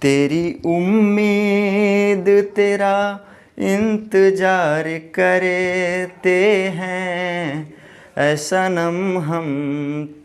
तेरी उम्मीद तेरा इंतजार करते हैं, ऐ सनम हम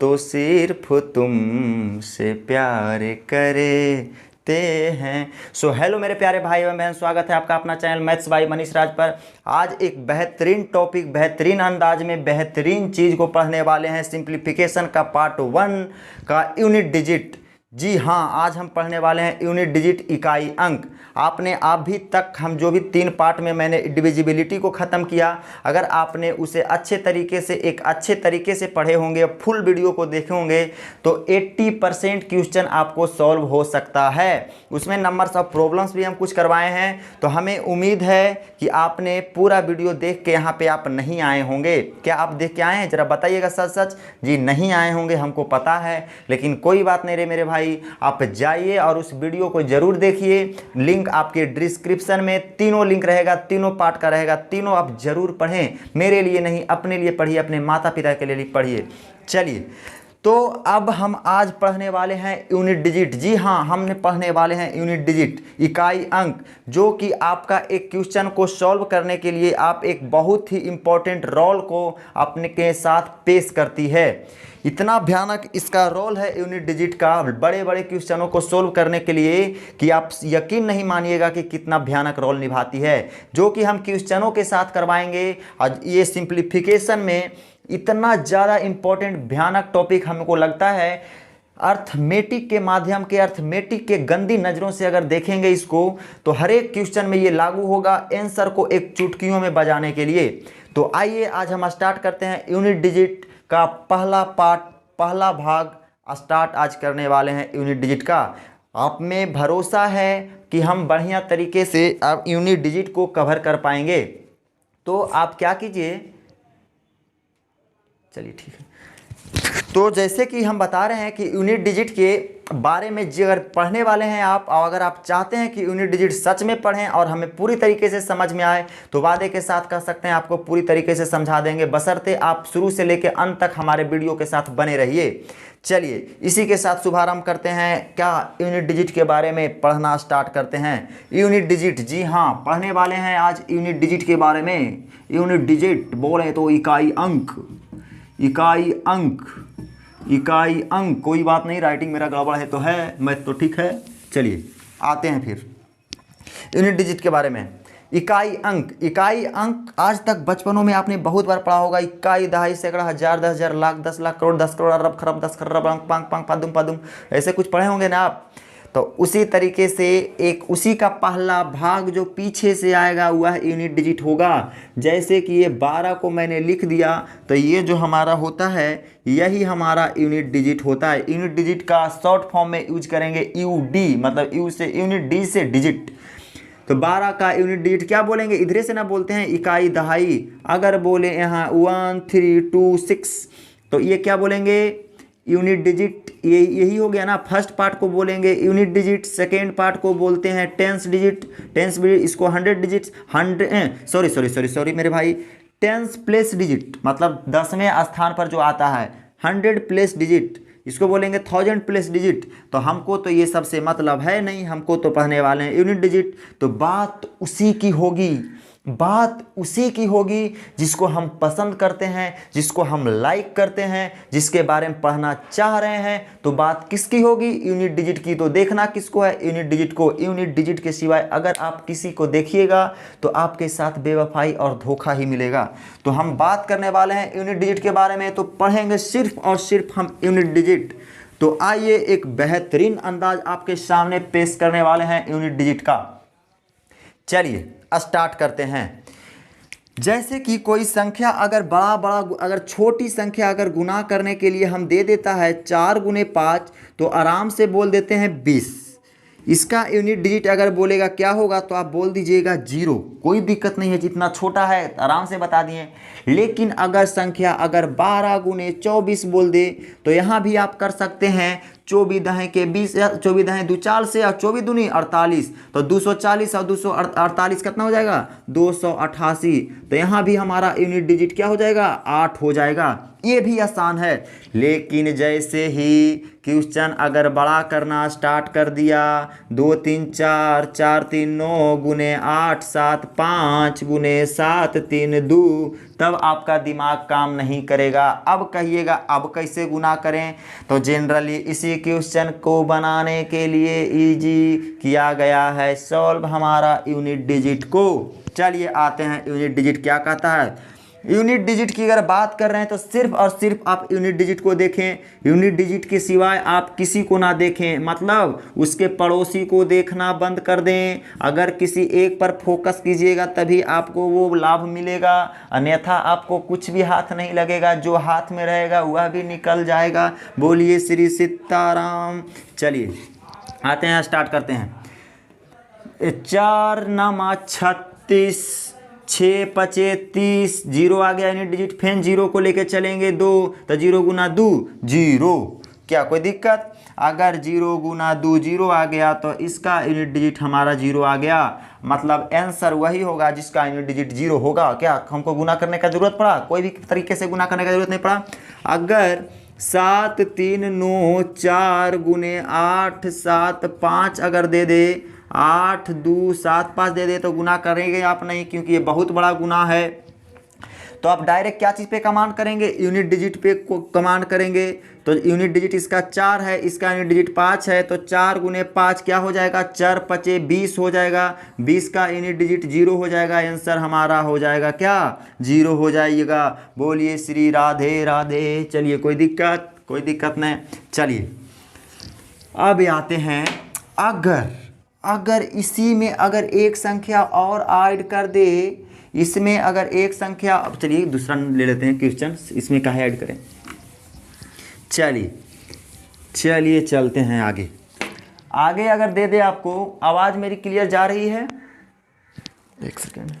तो सिर्फ तुमसे प्यार करते हैं। सो हेलो मेरे प्यारे भाई एवं बहन, स्वागत है आपका अपना चैनल मैथ्स बाय मनीष राज पर। आज एक बेहतरीन टॉपिक, बेहतरीन अंदाज में बेहतरीन चीज़ को पढ़ने वाले हैं। सिंप्लीफिकेशन का पार्ट 1 का यूनिट डिजिट। जी हाँ, आज हम पढ़ने वाले हैं यूनिट डिजिट, इकाई अंक। आपने अभी तक हम जो भी 3 पार्ट में मैंने डिविजिबिलिटी को ख़त्म किया, अगर आपने उसे अच्छे तरीके से एक अच्छे तरीके से पढ़े होंगे, फुल वीडियो को देखे होंगे, तो 80% क्वेश्चन आपको सॉल्व हो सकता है। उसमें नंबर्स ऑफ प्रॉब्लम्स भी हम कुछ करवाए हैं, तो हमें उम्मीद है कि आपने पूरा वीडियो देख के यहाँ पे आप नहीं आए होंगे। क्या आप देख के आए हैं? ज़रा बताइएगा सच सच। जी नहीं आए होंगे, हमको पता है, लेकिन कोई बात नहीं रे मेरे भाई, आप जाइए और उस वीडियो को जरूर देखिए। लिंक आपके डिस्क्रिप्शन में तीनों लिंक रहेगा, तीनों पार्ट का रहेगा, तीनों आप जरूर पढ़ें। मेरे लिए नहीं, अपने लिए पढ़िए, अपने माता पिता के लिए पढ़िए। चलिए, तो अब हम आज पढ़ने वाले हैं यूनिट डिजिट। जी हाँ, हमने पढ़ने वाले हैं यूनिट डिजिट, इकाई अंक, जो कि आपका एक क्वेश्चन को सॉल्व करने के लिए आप एक बहुत ही इंपॉर्टेंट रोल को अपने के साथ पेश करती है। इतना भयानक इसका रोल है यूनिट डिजिट का बड़े बड़े क्वेश्चनों को सोल्व करने के लिए कि आप यकीन नहीं मानिएगा कि कितना भयानक रोल निभाती है, जो कि हम क्वेश्चनों के साथ करवाएंगे। आज ये सिंप्लीफिकेशन में इतना ज़्यादा इम्पोर्टेंट भयानक टॉपिक हमको लगता है। अर्थमेटिक के माध्यम के, अर्थमेटिक के गंदी नज़रों से अगर देखेंगे इसको, तो हर एक क्वेश्चन में ये लागू होगा आंसर को एक चुटकियों में बजाने के लिए। तो आइए आज हम स्टार्ट करते हैं यूनिट डिजिट का पहला पार्ट, पहला भाग स्टार्ट आज करने वाले हैं यूनिट डिजिट का। आप में भरोसा है कि हम बढ़िया तरीके से आप यूनिट डिजिट को कवर कर पाएंगे। तो आप क्या कीजिए, चलिए ठीक है। तो जैसे कि हम बता रहे हैं कि यूनिट डिजिट के बारे में जो अगर पढ़ने वाले हैं आप, और अगर आप चाहते हैं कि यूनिट डिजिट सच में पढ़ें और हमें पूरी तरीके से समझ में आए, तो वादे के साथ कह सकते हैं आपको पूरी तरीके से समझा देंगे, बशर्ते आप शुरू से लेकर अंत तक हमारे वीडियो के साथ बने रहिए। चलिए, इसी के साथ शुभारंभ करते हैं, क्या यूनिट डिजिट के बारे में पढ़ना स्टार्ट करते हैं। यूनिट डिजिट, जी हाँ, पढ़ने वाले हैं आज यूनिट डिजिट के बारे में। यूनिट डिजिट बोले तो इकाई अंक, इकाई अंक, इकाई अंक। कोई बात नहीं, राइटिंग मेरा गड़बड़ है तो है, मैथ तो ठीक है। चलिए आते हैं फिर यूनिट डिजिट के बारे में। इकाई अंक, इकाई अंक आज तक बचपनों में आपने बहुत बार पढ़ा होगा। इकाई, दहाई, सैकड़ा, हजार, 10,000, लाख, 10 लाख, करोड़, 10 करोड़, अरब, खरब, 10 खरब, अंक, पांग पांग, पादुम पादुम, ऐसे कुछ पढ़े होंगे ना आप। तो उसी तरीके से एक उसी का पहला भाग जो पीछे से आएगा वह यूनिट डिजिट होगा। जैसे कि ये 12 को मैंने लिख दिया, तो ये जो हमारा होता है यही हमारा यूनिट डिजिट होता है। यूनिट डिजिट का शॉर्ट फॉर्म में यूज करेंगे यूडी, मतलब यू से यूनिट, डी से डिजिट। तो 12 का यूनिट डिजिट क्या बोलेंगे, इधरे से ना बोलते हैं इकाई दहाई। अगर बोले यहाँ 1 3 2 6, तो ये क्या बोलेंगे, यूनिट डिजिट। ये यही हो गया ना। फर्स्ट पार्ट को बोलेंगे यूनिट डिजिट, सेकेंड पार्ट को बोलते हैं टेंस डिजिट, टेंस डिजिट, इसको 100 डिजिट, 100 सॉरी मेरे भाई, टेंस प्लेस डिजिट, मतलब 10वें स्थान पर जो आता है 100 प्लेस डिजिट, इसको बोलेंगे 1000 प्लेस डिजिट। तो हमको तो ये सबसे मतलब है नहीं, हमको तो पढ़ने वाले हैं यूनिट डिजिट। तो बात उसी की होगी, बात उसी की होगी जिसको हम पसंद करते हैं, जिसको हम लाइक करते हैं, जिसके बारे में पढ़ना चाह रहे हैं। तो बात किसकी होगी, यूनिट डिजिट की। तो देखना किसको है, यूनिट डिजिट को। यूनिट डिजिट के सिवाय अगर आप किसी को देखिएगा तो आपके साथ बेवफाई और धोखा ही मिलेगा। तो हम बात करने वाले हैं यूनिट डिजिट के बारे में, तो पढ़ेंगे सिर्फ और सिर्फ हम यूनिट डिजिट। तो आइए एक बेहतरीन अंदाज आपके सामने पेश करने वाले हैं यूनिट डिजिट का। चलिए स्टार्ट करते हैं। जैसे कि कोई संख्या अगर अगर छोटी संख्या अगर गुना करने के लिए हम दे देता है 4 गुने 5, तो आराम से बोल देते हैं 20। इसका यूनिट डिजिट अगर बोलेगा क्या होगा, तो आप बोल दीजिएगा 0, कोई दिक्कत नहीं है, जितना छोटा है आराम से बता दिए। लेकिन अगर संख्या अगर 12 गुने 24 बोल दे, तो यहाँ भी आप कर सकते हैं 24 दहें के 20, 24 दहें 2 4 से, और 24 दूनी 48, तो 240 और 248 कितना हो जाएगा, 288। तो यहाँ भी हमारा यूनिट डिजिट क्या हो जाएगा, 8 हो जाएगा। ये भी आसान है। लेकिन जैसे ही क्वेश्चन अगर बड़ा करना स्टार्ट कर दिया, 2 3 4, 4 3 9 गुने 8 7 5 गुने 7 3 2, तब आपका दिमाग काम नहीं करेगा। अब कहिएगा अब कैसे गुना करें? तो जनरली इसी क्वेश्चन को बनाने के लिए इजी किया गया है सॉल्व हमारा यूनिट डिजिट को। चलिए आते हैं यूनिट डिजिट क्या कहता है। यूनिट डिजिट की अगर बात कर रहे हैं तो सिर्फ और सिर्फ आप यूनिट डिजिट को देखें, यूनिट डिजिट के सिवाय आप किसी को ना देखें, मतलब उसके पड़ोसी को देखना बंद कर दें। अगर किसी एक पर फोकस कीजिएगा तभी आपको वो लाभ मिलेगा, अन्यथा आपको कुछ भी हाथ नहीं लगेगा, जो हाथ में रहेगा वह भी निकल जाएगा। बोलिए श्री सीताराम। चलिए आते हैं, स्टार्ट करते हैं। 4 नामा 36, 6 पचे 30, 0 आ गया यूनिट डिजिट। फिर 0 को लेके चलेंगे 2, तो 0 गुना 2 0। क्या कोई दिक्कत? अगर 0 गुना 2 0 आ गया तो इसका यूनिट डिजिट हमारा 0 आ गया, मतलब आंसर वही होगा जिसका यूनिट डिजिट 0 होगा। क्या हमको गुना करने का ज़रूरत पड़ा? कोई भी तरीके से गुना करने का ज़रूरत नहीं पड़ा। अगर 7 3 9 4 गुने 8 7 5 अगर दे दे, 8 2 7 5 दे दे तो गुना करेंगे आप नहीं, क्योंकि ये बहुत बड़ा गुना है। तो आप डायरेक्ट क्या चीज़ पे कमांड करेंगे? यूनिट डिजिट पे कमांड करेंगे। तो यूनिट डिजिट इसका 4 है, इसका यूनिट डिजिट 5 है, तो 4 गुने 5 क्या हो जाएगा? 4 पचे 20 हो जाएगा। 20 का यूनिट डिजिट 0 हो जाएगा, आंसर हमारा हो जाएगा क्या? 0 हो जाइएगा। बोलिए श्री राधे राधे। चलिए कोई दिक्कत नहीं। चलिए अब आते हैं, अगर इसी में अगर एक संख्या और ऐड कर दे, इसमें अगर एक संख्या, अब चलिए दूसरा ले लेते हैं क्वेश्चन, इसमें कहाँ ऐड करें। चलिए चलते हैं आगे अगर दे दे आपको। आवाज़ मेरी क्लियर जा रही है? एक सेकेंड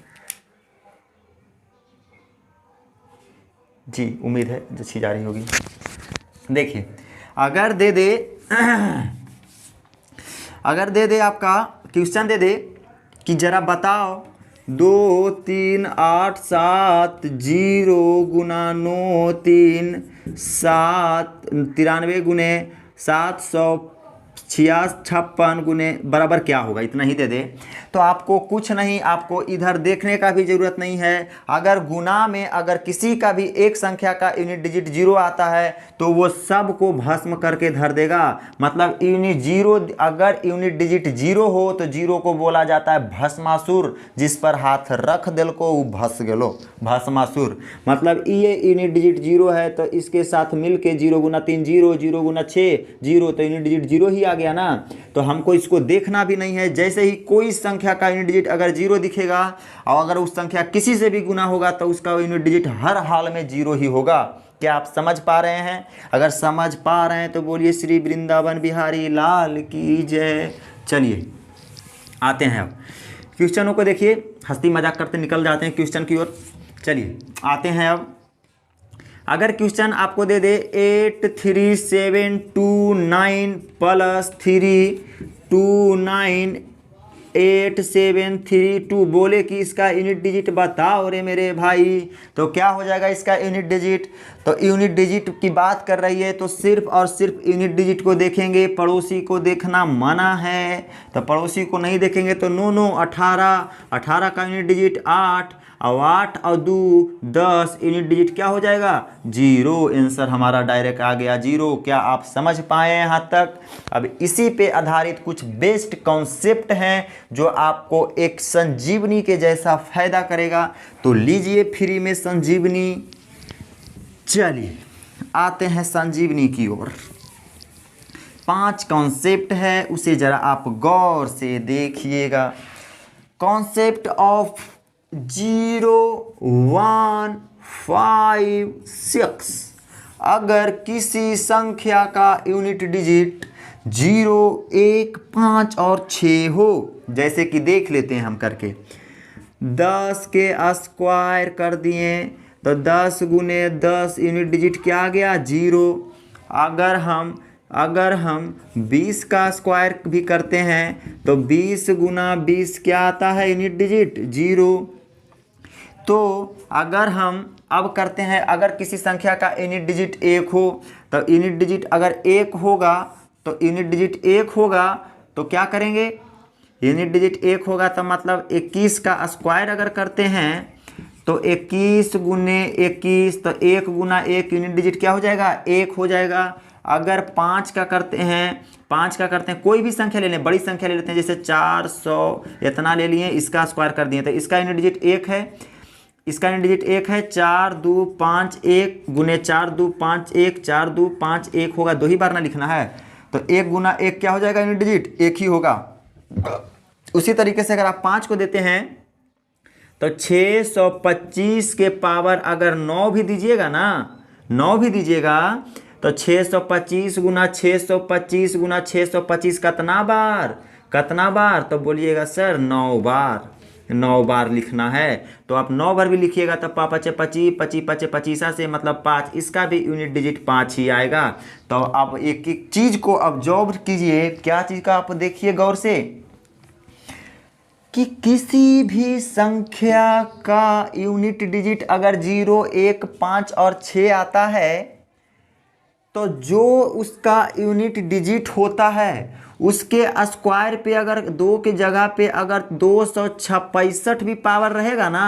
जी, उम्मीद है अच्छी जा रही होगी। देखिए अगर दे दे आपका क्वेश्चन दे दे कि जरा बताओ 2 3 8 7 0 गुना 9 3 7 93 गुने 756 गुने बराबर क्या होगा, इतना ही दे दे तो आपको कुछ नहीं, आपको इधर देखने का भी ज़रूरत नहीं है। अगर गुना में अगर किसी का भी एक संख्या का यूनिट डिजिट 0 आता है तो वो सब को भस्म करके धर देगा। मतलब अगर यूनिट डिजिट 0 हो तो 0 को बोला जाता है भस्मासुर, जिस पर हाथ रख दिल को वो भस गेलो, भस्मासुर। मतलब ये यूनिट डिजिट 0 है तो इसके साथ मिल के 0 गुना 3 0, 0 गुना 6 0, तो यूनिट डिजिट 0 ही आ गया ना। तो हमको इसको देखना भी नहीं है। जैसे ही कोई संख्या का यूनिट डिजिट अगर 0 दिखेगा और अगर उस संख्या किसी से भी गुना होगा तो उसका यूनिट डिजिट हर हाल में 0 ही होगा। क्या आप समझ पा रहे हैं? अगर समझ पा रहे हैं तो बोलिए श्री वृंदावन बिहारी लाल की जय। चलिए आते हैं अब क्वेश्चनों को। देखिए हंसी मजाक करते निकल जाते हैं क्वेश्चन की ओर। चलिए आते हैं अब। अगर क्वेश्चन आपको दे दे 83729 प्लस 329 8732, बोले कि इसका यूनिट डिजिट बताओ रे मेरे भाई, तो क्या हो जाएगा इसका यूनिट डिजिट? तो यूनिट डिजिट की बात कर रही है तो सिर्फ और सिर्फ यूनिट डिजिट को देखेंगे, पड़ोसी को देखना मना है। तो पड़ोसी को नहीं देखेंगे तो 9 9 18 का यूनिट डिजिट 8 और 8 और 2 10, यूनिट डिजिट क्या हो जाएगा? 0। आंसर हमारा डायरेक्ट आ गया 0। क्या आप समझ पाए यहाँ तक? अब इसी पे आधारित कुछ बेस्ट कॉन्सेप्ट हैं जो आपको एक संजीवनी के जैसा फायदा करेगा। तो लीजिए फ्री में संजीवनी। चलिए आते हैं संजीवनी की ओर। 5 कॉन्सेप्ट है, उसे जरा आप गौर से देखिएगा। Concept of 0 1 5 6। अगर किसी संख्या का यूनिट डिजिट 0 1 5 और 6 हो, जैसे कि देख लेते हैं हम करके। 10 के स्क्वायर कर दिए तो 10 गुने 10 यूनिट डिजिट क्या आ गया? 0। अगर हम 20 का स्क्वायर भी करते हैं तो 20 गुना 20 क्या आता है यूनिट डिजिट? 0। तो अगर हम अब करते हैं, अगर किसी संख्या का यूनिट डिजिट 1 हो तो यूनिट डिजिट अगर 1 होगा तो यूनिट डिजिट 1 होगा तो क्या करेंगे, यूनिट डिजिट 1 होगा तो मतलब 21 का स्क्वायर अगर करते हैं तो 21 गुने 21, तो 1 गुना 1 यूनिट डिजिट क्या हो जाएगा, 1 हो जाएगा। अगर 5 का करते हैं, कोई भी संख्या ले लें, बड़ी संख्या ले लेते हैं, जैसे 400 इतना ले लिए, इसका स्क्वायर कर दिए तो इसका यूनिट डिजिट 1 है, इसका यूनिट डिजिट 1 है। 4 2 5 1 गुने 4 2 5 1, 4 2 5 1 होगा, 2 ही बार ना लिखना है, तो 1 गुना 1 क्या हो जाएगा, यूनिट डिजिट 1 ही होगा। उसी तरीके से अगर आप 5 को देते हैं तो 625 के पावर अगर 9 भी दीजिएगा ना, 9 भी दीजिएगा तो 625 गुना 625 गुना 625 कितना बार, तो बोलिएगा सर 9 बार, 9 बार लिखना है। तो आप 9 बार भी लिखिएगा तो 5 5 25 25 25 25 से मतलब 5, इसका भी यूनिट डिजिट 5 ही आएगा। तो आप एक एक चीज़ को ऑब्जर्व कीजिए, क्या चीज़ का आप देखिए गौर से कि किसी भी संख्या का यूनिट डिजिट अगर 0 1 5 और 6 आता है तो जो उसका यूनिट डिजिट होता है उसके स्क्वायर पे अगर 2 की जगह पे अगर 266 भी पावर रहेगा ना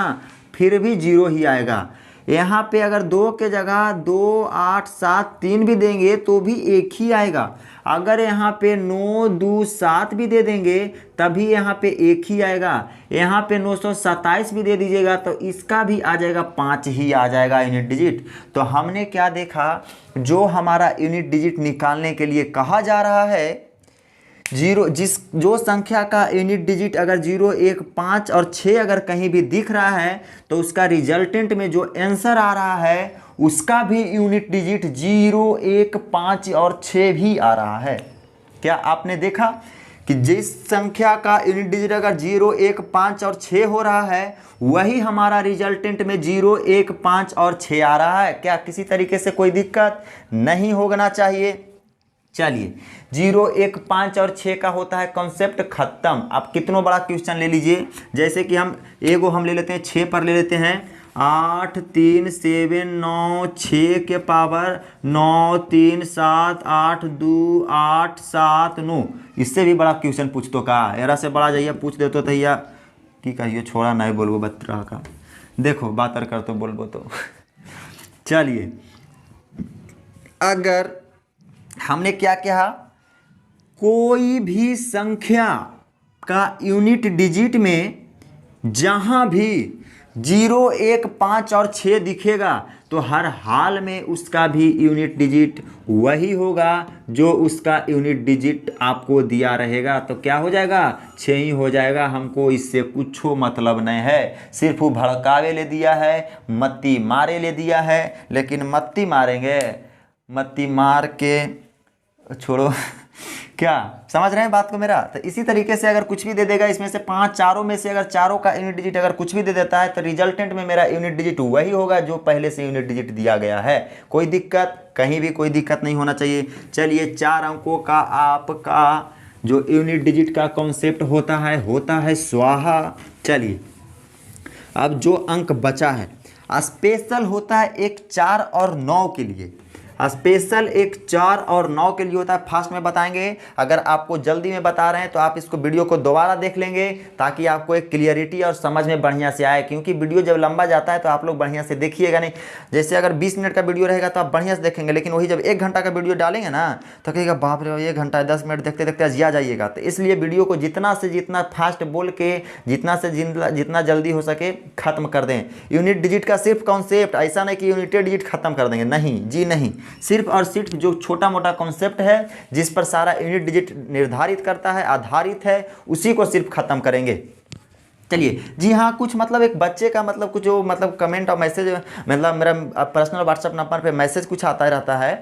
फिर भी 0 ही आएगा। यहाँ पे अगर 2 के जगह 2 8 7 3 भी देंगे तो भी 1 ही आएगा। अगर यहाँ पे 9 2 7 भी दे देंगे तभी यहाँ पे 1 ही आएगा। यहाँ पे 927 भी दे दीजिएगा तो इसका भी आ जाएगा 5 ही आ जाएगा यूनिट डिजिट। तो हमने क्या देखा, जो हमारा यूनिट डिजिट निकालने के लिए कहा जा रहा है, जो संख्या का यूनिट डिजिट अगर 0 1 5 और 6 अगर कहीं भी दिख रहा है तो उसका रिजल्टेंट में जो आंसर आ रहा है उसका भी यूनिट डिजिट 0 1 5 और 6 भी आ रहा है। क्या आपने देखा कि जिस संख्या का यूनिट डिजिट अगर 0 1 5 और 6 हो रहा है वही हमारा रिजल्टेंट में 0 1 5 और 6 आ रहा है। क्या किसी तरीके से कोई दिक्कत नहीं होना चाहिए। चलिए 0 1 5 और 6 का होता है कॉन्सेप्ट खत्म। आप कितनों बड़ा क्वेश्चन ले लीजिए, जैसे कि हम ले लेते हैं 6 पर ले लेते हैं 8 3 7 9 6 के पावर 9 3 7 8 2 8 7 9। इससे भी बड़ा क्वेश्चन पूछ तो का एरा से बड़ा जाइए पूछ दे तो तैया की कहिए छोड़ा नहीं बोलबो 12 का देखो बातर कर तो बोलबो तो चलिए अगर हमने क्या कहा, कोई भी संख्या का यूनिट डिजिट में जहाँ भी 0 1 5 और 6 दिखेगा तो हर हाल में उसका भी यूनिट डिजिट वही होगा जो उसका यूनिट डिजिट आपको दिया रहेगा। तो क्या हो जाएगा, 6 ही हो जाएगा। हमको इससे कुछ मतलब नहीं है, सिर्फ वो भड़कावे ले दिया है, मत्ती मारे ले दिया है, लेकिन मत्ती मारेंगे, मत्ती मार के छोड़ो क्या समझ रहे हैं बात को मेरा। तो इसी तरीके से अगर कुछ भी दे देगा इसमें से 5 चारों में से अगर चारों का यूनिट डिजिट अगर कुछ भी दे देता है तो रिजल्टेंट में मेरा यूनिट डिजिट वही होगा जो पहले से यूनिट डिजिट दिया गया है। कोई दिक्कत, कहीं भी कोई दिक्कत नहीं होना चाहिए। चलिए 4 अंकों का आपका जो यूनिट डिजिट का कॉन्सेप्ट होता है स्वाहा। चलिए अब जो अंक बचा है स्पेशल होता है एक 4 और 9 के लिए, स्पेशल एक 4 और 9 के लिए होता है। फास्ट में बताएंगे, अगर आपको जल्दी में बता रहे हैं तो आप इसको वीडियो को दोबारा देख लेंगे ताकि आपको एक क्लियरिटी और समझ में बढ़िया से आए, क्योंकि वीडियो जब लंबा जाता है तो आप लोग बढ़िया से देखिएगा नहीं। जैसे अगर 20 मिनट का वीडियो रहेगा तो आप बढ़िया से देखेंगे, लेकिन वही जब 1 घंटा का वीडियो डालेंगे ना तो कहेगा बाप रे 1 घंटा 10 मिनट देखते देखते अजिया जाइएगा। तो इसलिए वीडियो को जितना से जितना फास्ट बोल के जितना जल्दी हो सके ख़त्म कर दें। यूनिट डिजिट का सिर्फ कॉन्सेप्ट, ऐसा नहीं कि यूनिटेड डिजिट खत्म कर देंगे, नहीं जी नहीं, सिर्फ और सिर्फ जो छोटा मोटा कॉन्सेप्ट है जिस पर सारा यूनिट डिजिट निर्धारित करता है, आधारित है, उसी को सिर्फ खत्म करेंगे। चलिए जी हाँ, कुछ मतलब एक बच्चे का मतलब कुछ जो मतलब कमेंट और मैसेज मतलब मेरा पर्सनल व्हाट्सअप नंबर पे मैसेज कुछ आता रहता है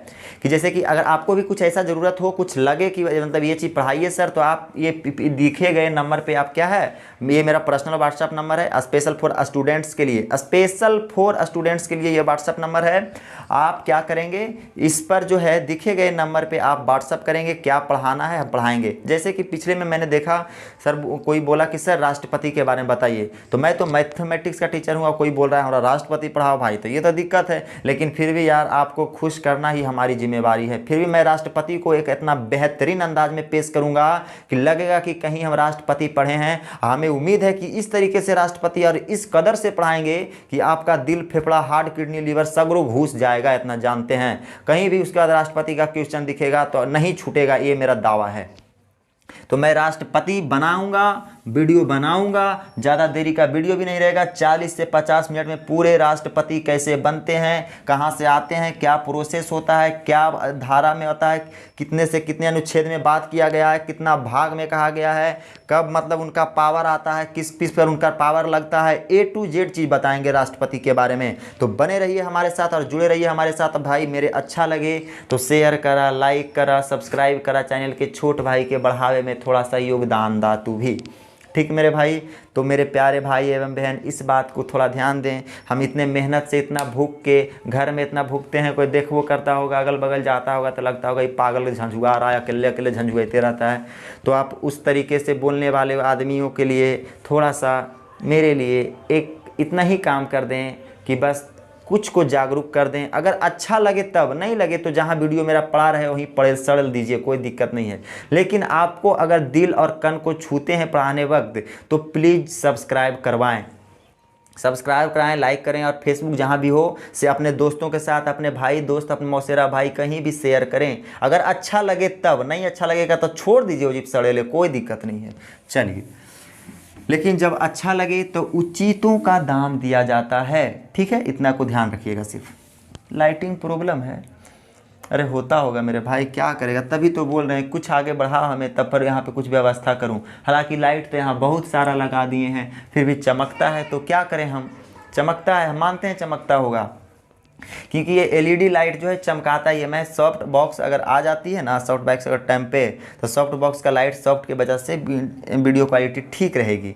कि जैसे कि अगर आपको भी कुछ ऐसा ज़रूरत हो, कुछ लगे कि मतलब ये चीज़ पढ़ाइए सर, तो आप ये दिखे गए नंबर पे आप क्या है, ये मेरा पर्सनल व्हाट्सअप नंबर है, स्पेशल फॉर स्टूडेंट्स के लिए, स्पेशल फॉर स्टूडेंट्स के लिए ये व्हाट्सअप नंबर है। आप क्या करेंगे, इस पर जो है दिखे गए नंबर पर आप व्हाट्सअप करेंगे, क्या पढ़ाना है हम पढ़ाएंगे। जैसे कि पिछले में मैंने देखा सर कोई बोला कि सर राष्ट्रपति के बारे बारे में बताइए। तो मैं तो मैथमेटिक्स का टीचर हूँ और कोई बोल रहा है हमारा राष्ट्रपति पढ़ाओ भाई, तो ये तो दिक्कत है। लेकिन फिर भी यार आपको खुश करना ही हमारी जिम्मेवारी है। फिर भी मैं राष्ट्रपति को एक इतना बेहतरीन अंदाज में पेश करूँगा कि लगेगा कि कहीं हम राष्ट्रपति पढ़े हैं। हमें उम्मीद है कि इस तरीके से राष्ट्रपति और इस कदर से पढ़ाएंगे कि आपका दिल, फेफड़ा, हार्ट, किडनी, लीवर सगरो घुस जाएगा, इतना जानते हैं। कहीं भी उसके बाद राष्ट्रपति का क्वेश्चन दिखेगा तो नहीं छूटेगा, ये मेरा दावा है। तो मैं राष्ट्रपति बनाऊंगा, वीडियो बनाऊंगा, ज़्यादा देरी का वीडियो भी नहीं रहेगा। 40 से 50 मिनट में पूरे राष्ट्रपति कैसे बनते हैं, कहाँ से आते हैं, क्या प्रोसेस होता है, क्या धारा में होता है, कितने से कितने अनुच्छेद में बात किया गया है, कितना भाग में कहा गया है, कब मतलब उनका पावर आता है, किस किस पर उनका पावर लगता है, A to Z चीज़ बताएंगे राष्ट्रपति के बारे में। तो बने रहिए हमारे साथ और जुड़े रहिए हमारे साथ। भाई मेरे अच्छा लगे तो शेयर करा, लाइक करा, सब्सक्राइब करा, चैनल के छोट भाई के बढ़ावे में थोड़ा सा योगदान दा तू भी, ठीक मेरे भाई। तो मेरे प्यारे भाई एवं बहन इस बात को थोड़ा ध्यान दें। हम इतने मेहनत से इतना भूख के घर में इतना भूखते हैं, कोई देख वो करता होगा, अगल बगल जाता होगा तो लगता होगा ये पागल झंझुआ रहा है, अकेले अकेले झंझुआते रहता है। तो आप उस तरीके से बोलने वाले आदमियों के लिए थोड़ा सा मेरे लिए एक इतना ही काम कर दें कि बस कुछ को जागरूक कर दें। अगर अच्छा लगे तब, नहीं लगे तो जहाँ वीडियो मेरा पड़ा रहे वहीं पड़े सड़ल दीजिए, कोई दिक्कत नहीं है। लेकिन आपको अगर दिल और कान को छूते हैं पढ़ाने वक्त तो प्लीज़ सब्सक्राइब करवाएं, सब्सक्राइब कराएं, लाइक करें और फेसबुक जहाँ भी हो से अपने दोस्तों के साथ, अपने भाई दोस्त, अपने मौसेरा भाई कहीं भी शेयर करें। अगर अच्छा लगे तब, नहीं अच्छा लगेगा तो छोड़ दीजिए उजिप सड़ेले, कोई दिक्कत नहीं है। चलिए, लेकिन जब अच्छा लगे तो उचितों का दाम दिया जाता है, ठीक है, इतना को ध्यान रखिएगा। सिर्फ लाइटिंग प्रॉब्लम है, अरे होता होगा मेरे भाई, क्या करेगा, तभी तो बोल रहे हैं कुछ आगे बढ़ाओ हमें, तब पर यहाँ पे कुछ व्यवस्था करूँ। हालांकि लाइट तो यहाँ बहुत सारा लगा दिए हैं, फिर भी चमकता है तो क्या करें हम, चमकता है, हम मानते हैं चमकता होगा, क्योंकि ये एलईडी लाइट जो है चमकाता ही है। मैं सॉफ्ट बॉक्स अगर आ जाती है ना, सॉफ्ट बॉक्स अगर टाइम पे, तो सॉफ्ट बॉक्स का लाइट सॉफ्ट की वजह से वीडियो क्वालिटी ठीक रहेगी।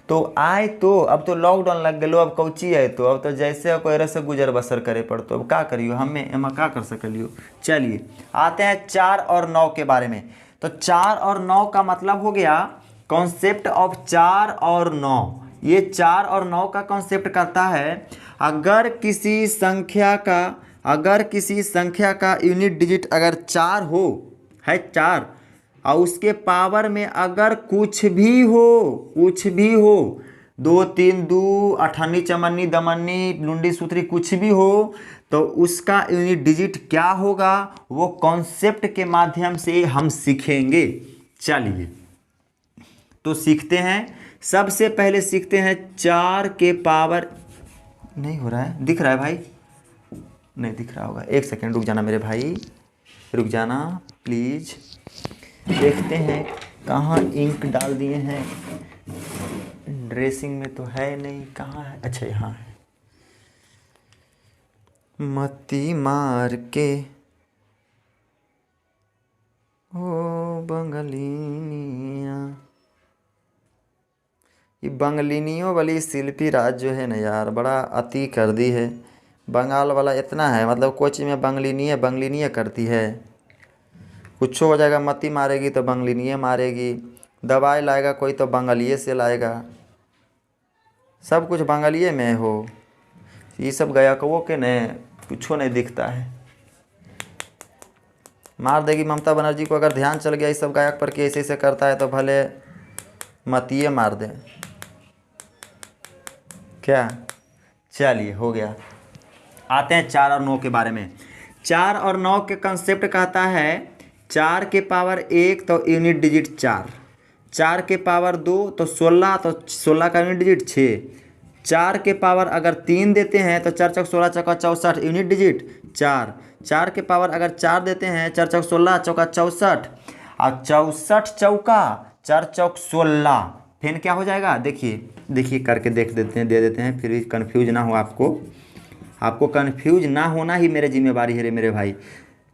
तो आए तो अब तो लॉकडाउन लग गलो, अब कौची है, तो अब तो जैसे कोई रह से गुजर बसर करे पड़तो, अब क्या करियो, हमें एम क्या कर सकलियो। चलिए आते हैं 4 और 9 के बारे में। तो 4 और 9 का मतलब हो गया कॉन्सेप्ट ऑफ 4 और 9। ये 4 और 9 का कॉन्सेप्ट करता है, अगर किसी संख्या का यूनिट डिजिट अगर 4 हो, है 4, और उसके पावर में अगर कुछ भी हो 2 3 2 अठन्नी चमन्नी दमन्नी लुंडी सूत्री कुछ भी हो, तो उसका यूनिट डिजिट क्या होगा वो कॉन्सेप्ट के माध्यम से हम सीखेंगे। चलिए तो सीखते हैं। सबसे पहले सीखते हैं 4 के पावर, नहीं हो रहा है, दिख रहा है भाई, नहीं दिख रहा होगा, एक सेकेंड रुक जाना मेरे भाई, रुक जाना प्लीज़। देखते हैं कहाँ इंक डाल दिए हैं, ड्रेसिंग में तो है नहीं, कहाँ है, अच्छा यहाँ है। मती मार के ओ बंगलिनिया, ये बंगलिनियों वाली शिल्पी राज जो है ना यार, बड़ा अति कर दी है। बंगाल वाला इतना है, मतलब कोई चीज़ में बंगलिनिया करती है। कुछ हो जाएगा, मती मारेगी तो बंगलिनिया मारेगी, दवाई लाएगा कोई तो बंगालिए से लाएगा, सब कुछ बंगालिए में हो। ये सब गायकों के ने कुछ नहीं दिखता है, मार देगी ममता बनर्जी को। अगर ध्यान चल गया इस सब गायक पर कि ऐसे ऐसे करता है तो भले मतिए मार दे, क्या। चलिए हो गया। आते हैं 4 और 9 के बारे में। 4 और 9 के कंसेप्ट कहता है 4 के पावर 1 तो यूनिट डिजिट 4, 4 के पावर 2 तो 16, तो 16 का यूनिट डिजिट 6, 4 के पावर अगर 3 देते हैं तो 4 चौक 16 चौका 64 यूनिट डिजिट 4, 4 के पावर अगर 4 देते हैं 4 चौक 16 चौका 64, और 64 चौका 4 चौक 16, फिर क्या हो जाएगा, देखिए करके देख देते हैं, दे देते हैं, फिर भी कन्फ्यूज ना हो आपको कन्फ्यूज ना होना ही मेरे जिम्मेवारी है रे मेरे भाई।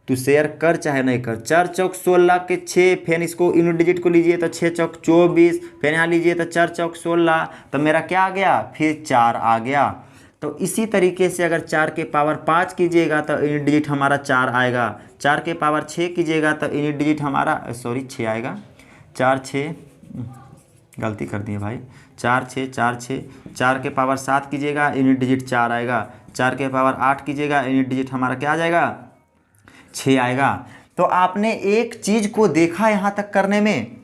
तू शेयर कर चाहे नहीं कर। 4 चौक 16 के 6, फिर इसको यूनिट डिजिट को लीजिए तो 6 चौक 24, फिर यहाँ लीजिए तो 4 चौक 16, तो मेरा क्या आ गया, फिर 4 आ गया। तो इसी तरीके से अगर 4 के पावर 5 कीजिएगा तो यूनिट डिजिट हमारा 4 आएगा, 4 के पावर 6 कीजिएगा तो यूनिट डिजिट हमारा 6 आएगा, 4 6 गलती कर दिए भाई, 4 6 4 6, 4 के पावर 7 कीजिएगा यूनिट डिजिट 4 आएगा, 4 के पावर 8 कीजिएगा यूनिट डिजिट हमारा क्या आ जाएगा, 6 आएगा। तो आपने एक चीज़ को देखा यहाँ तक करने में,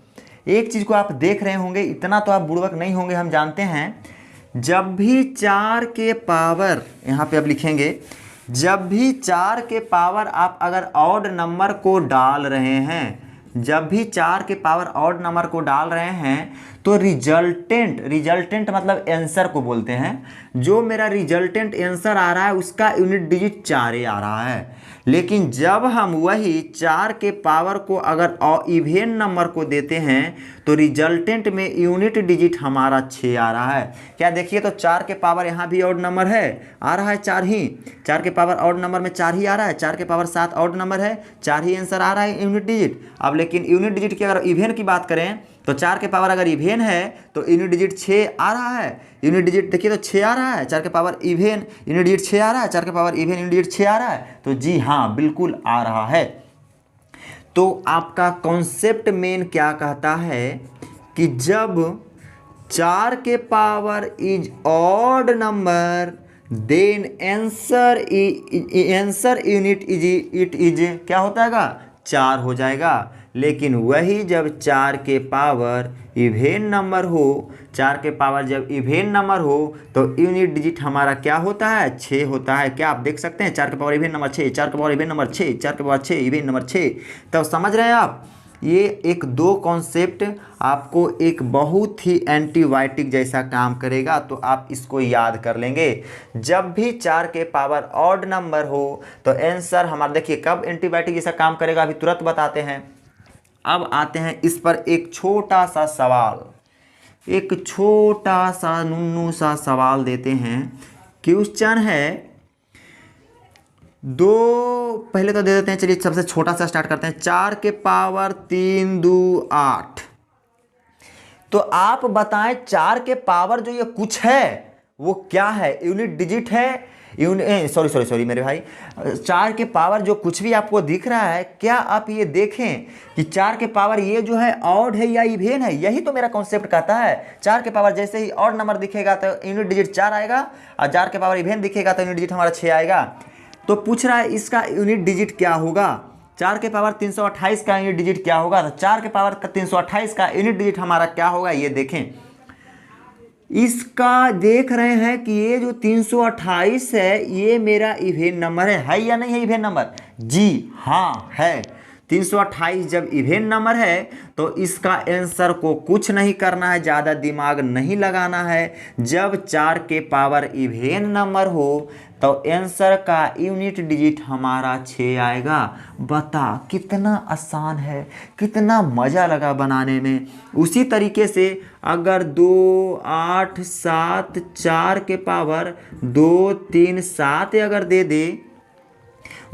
एक चीज़ को आप देख रहे होंगे, इतना तो आप बुड़बक नहीं होंगे, हम जानते हैं। जब भी 4 के पावर, यहाँ पे अब लिखेंगे, जब भी 4 के पावर आप अगर ऑड नंबर को डाल रहे हैं, जब भी 4 के पावर ऑड नंबर को डाल रहे हैं तो रिजल्टेंट मतलब आंसर को बोलते हैं, जो मेरा रिजल्टेंट आंसर आ रहा है उसका यूनिट डिजिट 4 ही आ रहा है। लेकिन जब हम वही 4 के पावर को अगर इवेन नंबर को देते हैं तो रिजल्टेंट में यूनिट डिजिट हमारा 6 आ रहा है। क्या देखिए, तो 4 के पावर यहाँ भी ऑड नंबर है, आ रहा है 4 ही, 4 के पावर ऑड नंबर में 4 ही आ रहा है, 4 के पावर 7 ऑड नंबर है, 4 ही आंसर आ रहा है यूनिट डिजिट। अब लेकिन यूनिट डिजिट की अगर इवेन की बात करें तो 4 के पावर अगर इवेन है तो यूनिट डिजिट 6 आ रहा है, यूनिट डिजिट देखिए तो 6 आ रहा है, 4 के पावर इवेन यूनिट डिजिट 6 आ रहा है, 4 के पावर इवेन यूनिट डिजिट 6 आ रहा है। तो जी हाँ, बिल्कुल आ रहा है। तो आपका कॉन्सेप्ट मेन क्या कहता है कि जब 4 के power is odd number then answer unit is क्या होता है, 4 हो जाएगा। लेकिन वही जब 4 के पावर इवेन नंबर हो, 4 के पावर जब इवेन नंबर हो तो यूनिट डिजिट हमारा क्या होता है, 6 होता है। क्या आप देख सकते हैं, 4 के पावर इवेन नंबर 6, 4 के पावर इवेन नंबर 6, 4 के पावर 6 इवेन नंबर 6। तब समझ रहे हैं आप, ये एक दो कॉन्सेप्ट आपको एक बहुत ही एंटीबायोटिक जैसा काम करेगा, तो आप इसको याद कर लेंगे। जब भी 4 के पावर ऑड नंबर हो तो आंसर हमारा, देखिए कब एंटीबायोटिक जैसा काम करेगा अभी तुरंत बताते हैं। अब आते हैं इस पर एक छोटा सा सवाल, एक छोटा सा नुन्नू सा सवाल देते हैं। क्वेश्चन है पहले तो दे देते हैं, चलिए सबसे छोटा सा स्टार्ट करते हैं। 4 के पावर 3 2 8। तो आप बताएं 4 के पावर जो ये कुछ है वो क्या है, यूनिट डिजिट है, सॉरी मेरे भाई, 4 के पावर जो कुछ भी आपको दिख रहा है, क्या आप ये देखें कि 4 के पावर ये जो है ऑड है या इवेन है। यही तो मेरा कॉन्सेप्ट कहता है। 4 के पावर जैसे ही ऑड नंबर दिखेगा तो यूनिट डिजिट 4 आएगा, और 4 के पावर इवेन दिखेगा तो यूनिट डिजिट हमारा 6 आएगा। तो पूछ रहा है इसका यूनिट डिजिट क्या होगा, 4 के पावर 328 का यूनिट डिजिट क्या होगा। तो 4 के पावर 328 का यूनिट डिजिट हमारा क्या होगा, ये देखें। इसका देख रहे हैं कि ये जो 328 है ये मेरा इवेन नंबर है या नहीं है इवेन नंबर? जी हाँ है। 328 जब इवेन नंबर है तो इसका आंसर को कुछ नहीं करना है, ज़्यादा दिमाग नहीं लगाना है। जब 4 के पावर इवेन नंबर हो तो आंसर का यूनिट डिजिट हमारा 6 आएगा। बता कितना आसान है, कितना मज़ा लगा बनाने में। उसी तरीके से अगर 2 8 7 4 के पावर 2 3 7 अगर दे दे,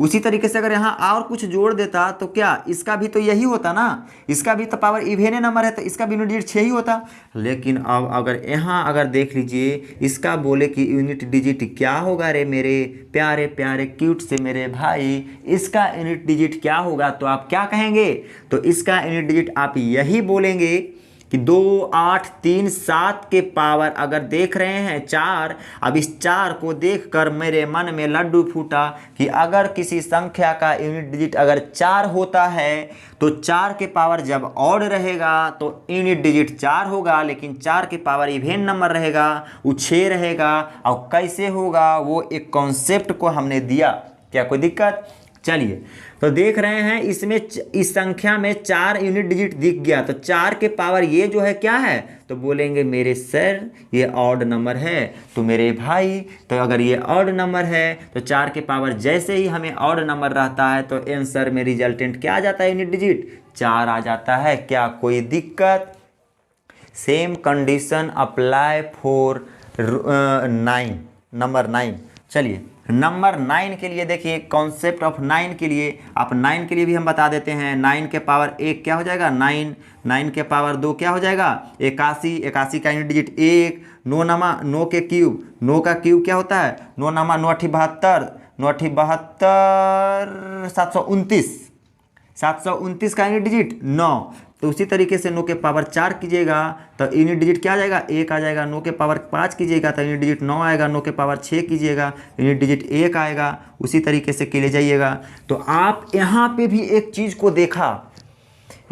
उसी तरीके से अगर यहाँ और कुछ जोड़ देता तो क्या इसका भी तो यही होता ना, इसका भी तो पावर इवेन नंबर है तो इसका भी यूनिट डिजिट 6 ही होता। लेकिन अब अगर यहाँ अगर देख लीजिए, इसका बोले कि यूनिट डिजिट क्या होगा रे मेरे प्यारे प्यारे क्यूट से मेरे भाई, इसका यूनिट डिजिट क्या होगा, तो आप क्या कहेंगे? तो इसका यूनिट डिजिट आप यही बोलेंगे कि 2 8 3 7 के पावर अगर देख रहे हैं 4। अब इस 4 को देखकर मेरे मन में लड्डू फूटा कि अगर किसी संख्या का यूनिट डिजिट अगर 4 होता है तो 4 के पावर जब ऑड रहेगा तो यूनिट डिजिट 4 होगा, लेकिन 4 के पावर इवेन नंबर रहेगा वो 6 रहेगा। और कैसे होगा वो एक कॉन्सेप्ट को हमने दिया, क्या कोई दिक्कत? चलिए तो देख रहे हैं इसमें इस संख्या में 4 यूनिट डिजिट दिख गया, तो 4 के पावर ये जो है क्या है, तो बोलेंगे मेरे सर ये ऑड नंबर है। तो मेरे भाई तो अगर ये ऑड नंबर है तो 4 के पावर जैसे ही हमें ऑड नंबर रहता है तो आंसर में रिजल्टेंट क्या आ जाता है, यूनिट डिजिट 4 आ जाता है। क्या कोई दिक्कत? Same condition apply for 9, number 9। चलिए नंबर 9 के लिए देखिए, कॉन्सेप्ट ऑफ 9 के लिए आप 9 के लिए भी हम बता देते हैं। 9 के पावर 1 क्या हो जाएगा 9, 9 के पावर 2 क्या हो जाएगा 81, 81 का यूनिट डिजिट 1, 9 नमा 9 के क्यूब, 9 का क्यूब क्या होता है 9 नमा 9 8 72, 9 8 72 729, 729 का यूनिट डिजिट 9। तो उसी तरीके से 9 के पावर 4 कीजिएगा तो यूनिट डिजिट क्या आ जाएगा, 1 आ जाएगा। 9 के पावर 5 कीजिएगा तो यूनिट डिजिट 9 आएगा। 9 के पावर 6 कीजिएगा यूनिट डिजिट 1 आएगा। उसी तरीके से के ले जाइएगा। तो आप यहाँ पे भी एक चीज़ को देखा,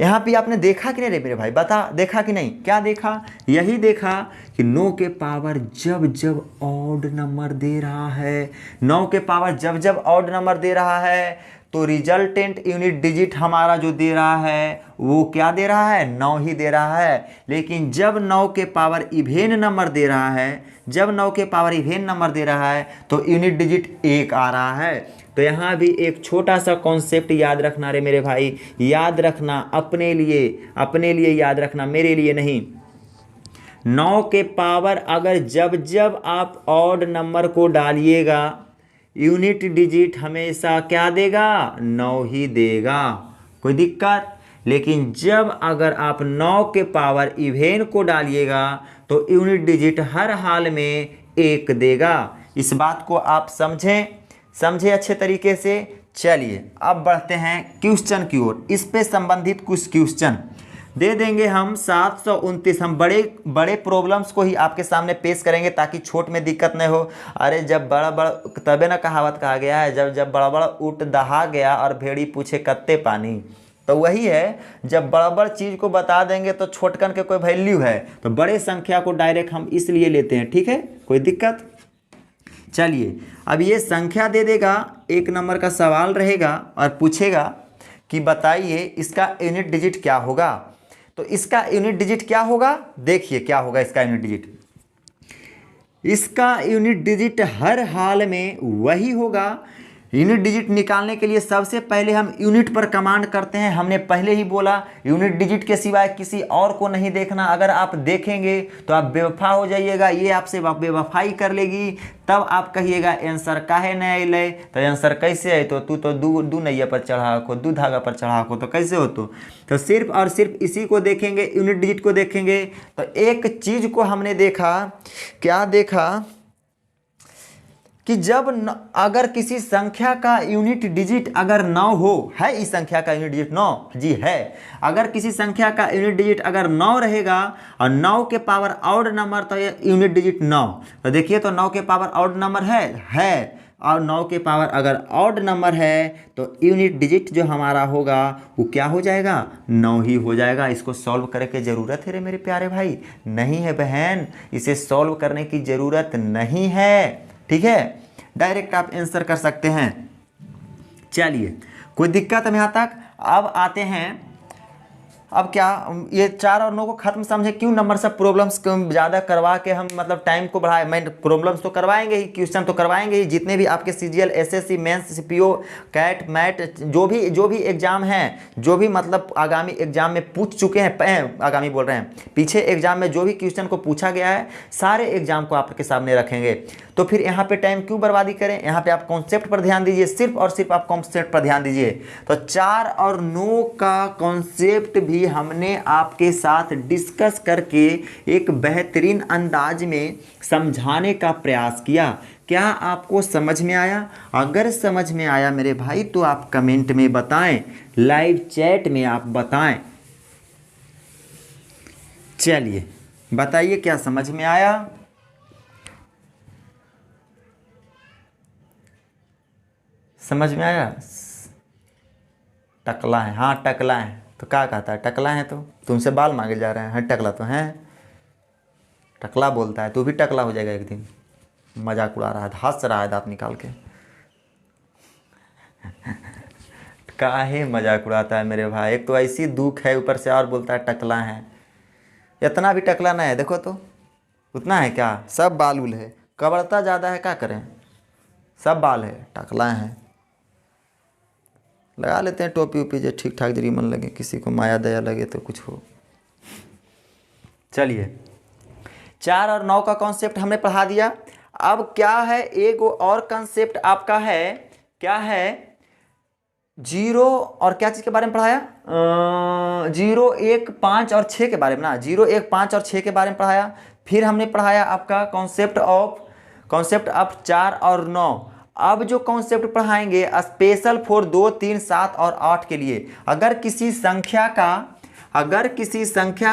यहाँ पे आपने देखा कि नहीं रे मेरे भाई, बता, देखा कि नहीं? क्या देखा? यही देखा कि 9 के पावर जब जब ऑड नंबर दे रहा है, 9 के पावर जब जब ऑड नंबर दे रहा है तो रिजल्टेंट यूनिट डिजिट हमारा जो दे रहा है वो क्या दे रहा है, 9 ही दे रहा है। लेकिन जब 9 के पावर इवेन नंबर दे रहा है, जब 9 के पावर इवेन नंबर दे रहा है तो यूनिट डिजिट 1 आ रहा है। तो यहाँ भी एक छोटा सा कॉन्सेप्ट याद रखना रे मेरे भाई, याद रखना अपने लिए याद रखना, मेरे लिए नहीं। 9 के पावर अगर जब जब आप ऑड नंबर को डालिएगा यूनिट डिजिट हमेशा क्या देगा, 9 ही देगा, कोई दिक्कत। लेकिन जब अगर आप 9 के पावर इवेन को डालिएगा तो यूनिट डिजिट हर हाल में 1 देगा। इस बात को आप समझे अच्छे तरीके से। चलिए अब बढ़ते हैं क्वेश्चन की ओर। इस पे संबंधित कुछ क्वेश्चन दे देंगे हम 729। हम बड़े प्रॉब्लम्स को ही आपके सामने पेश करेंगे ताकि छोट में दिक्कत नहीं हो। अरे जब बड़ा बड़ा, तबे ना कहावत कहा गया है, जब बड़ा बड़ा ऊँट दहा गया और भेड़ी पूछे कत्ते पानी। तो वही है, जब बड़ा चीज़ को बता देंगे तो छोटकन के कोई वैल्यू है। तो बड़े संख्या को डायरेक्ट हम इसलिए लेते हैं, ठीक है, कोई दिक्कत। चलिए अब ये संख्या दे देगा, 1 नंबर का सवाल रहेगा और पूछेगा कि बताइए इसका यूनिट डिजिट क्या होगा। तो इसका यूनिट डिजिट क्या होगा, देखिए क्या होगा इसका यूनिट डिजिट। इसका यूनिट डिजिट हर हाल में वही होगा। यूनिट डिजिट निकालने के लिए सबसे पहले हम यूनिट पर कमांड करते हैं। हमने पहले ही बोला यूनिट डिजिट के सिवाय किसी और को नहीं देखना। अगर आप देखेंगे तो आप बेवफा हो जाइएगा, ये आपसे बेवफाई कर लेगी। तब आप कहिएगा आंसर काहे नहीं अले, तो आंसर कैसे है, तो तू तो दू नैया पर चढ़ा को, दू धागा पर चढ़ा को, तो कैसे हो। तो सिर्फ और सिर्फ इसी को देखेंगे, यूनिट डिजिट को देखेंगे। तो एक चीज़ को हमने देखा, क्या देखा कि जब अगर किसी संख्या का यूनिट डिजिट अगर 9 हो, है इस संख्या का यूनिट डिजिट 9 जी है। अगर किसी संख्या का यूनिट डिजिट अगर 9 रहेगा और 9 के पावर ऑड नंबर तो ये यूनिट डिजिट 9। तो देखिए तो 9 के पावर ऑड नंबर है और 9 के पावर अगर ऑड नंबर है तो यूनिट डिजिट जो हमारा होगा वो क्या हो जाएगा, 9 ही हो जाएगा। इसको सॉल्व करने की ज़रूरत है रे मेरे प्यारे भाई, नहीं है बहन, इसे सॉल्व करने की ज़रूरत नहीं है, ठीक है, डायरेक्ट आप आंसर कर सकते हैं। चलिए कोई दिक्कत है यहाँ तक। अब आते हैं, अब क्या ये 4 और 9 को खत्म समझे, क्यों नंबर सब प्रॉब्लम्स ज़्यादा करवा के हम मतलब टाइम को बढ़ाए। मैं प्रॉब्लम्स तो करवाएंगे ही, क्वेश्चन तो करवाएंगे ही, जितने भी आपके CGL, SSC, mains, CPO, CAT, MAT, जो भी एग्ज़ाम हैं, जो भी मतलब आगामी एग्जाम में पूछ चुके हैं, आगामी बोल रहे हैं, पीछे एग्जाम में जो भी क्वेश्चन को पूछा गया है सारे एग्जाम को आपके सामने रखेंगे। तो फिर यहाँ पे टाइम क्यों बर्बादी करें, यहाँ पे आप कॉन्सेप्ट पर ध्यान दीजिए, सिर्फ और सिर्फ आप कॉन्सेप्ट पर ध्यान दीजिए। तो 4 और 9 का कॉन्सेप्ट भी हमने आपके साथ डिस्कस करके एक बेहतरीन अंदाज में समझाने का प्रयास किया। क्या आपको समझ में आया? अगर समझ में आया मेरे भाई तो आप कमेंट में बताएं, लाइव चैट में आप बताएं। चलिए बताइए क्या समझ में आया। समझ में आया? टकला है, हाँ टकला है। तो क्या कहता है, टकला है तो तुमसे बाल मांगे जा रहे हैं, हाँ टकला तो हैं, टकला बोलता है, तू भी टकला हो जाएगा एक दिन। मजाक उड़ा रहा है, हंस रहा है दांत निकाल के। काहे मजाक उड़ाता है मेरे भाई, एक तो ऐसी दुख है ऊपर से और बोलता है टकला है। इतना भी टकला नहीं है, देखो तो उतना है क्या, सब बाल उल है, कबड़ता ज़्यादा है, क्या करें, सब बाल है, टकला है। लगा लेते हैं टोपी उपी जो ठीक ठाक जरी मन लगे, किसी को माया दया लगे तो कुछ हो। चलिए 4 और 9 का कॉन्सेप्ट हमने पढ़ा दिया। अब क्या है, एक और कॉन्सेप्ट आपका है, क्या है, 0 और क्या चीज़ के बारे में पढ़ाया, 0, 1, 5 और 6 के बारे में ना, 0, 1, 5 और 6 के बारे में पढ़ाया। फिर हमने पढ़ाया आपका कॉन्सेप्ट ऑफ 4 और 9। अब जो कॉन्सेप्ट पढ़ाएंगे स्पेशल फॉर 2, 3, 7 और 8 के लिए। अगर किसी संख्या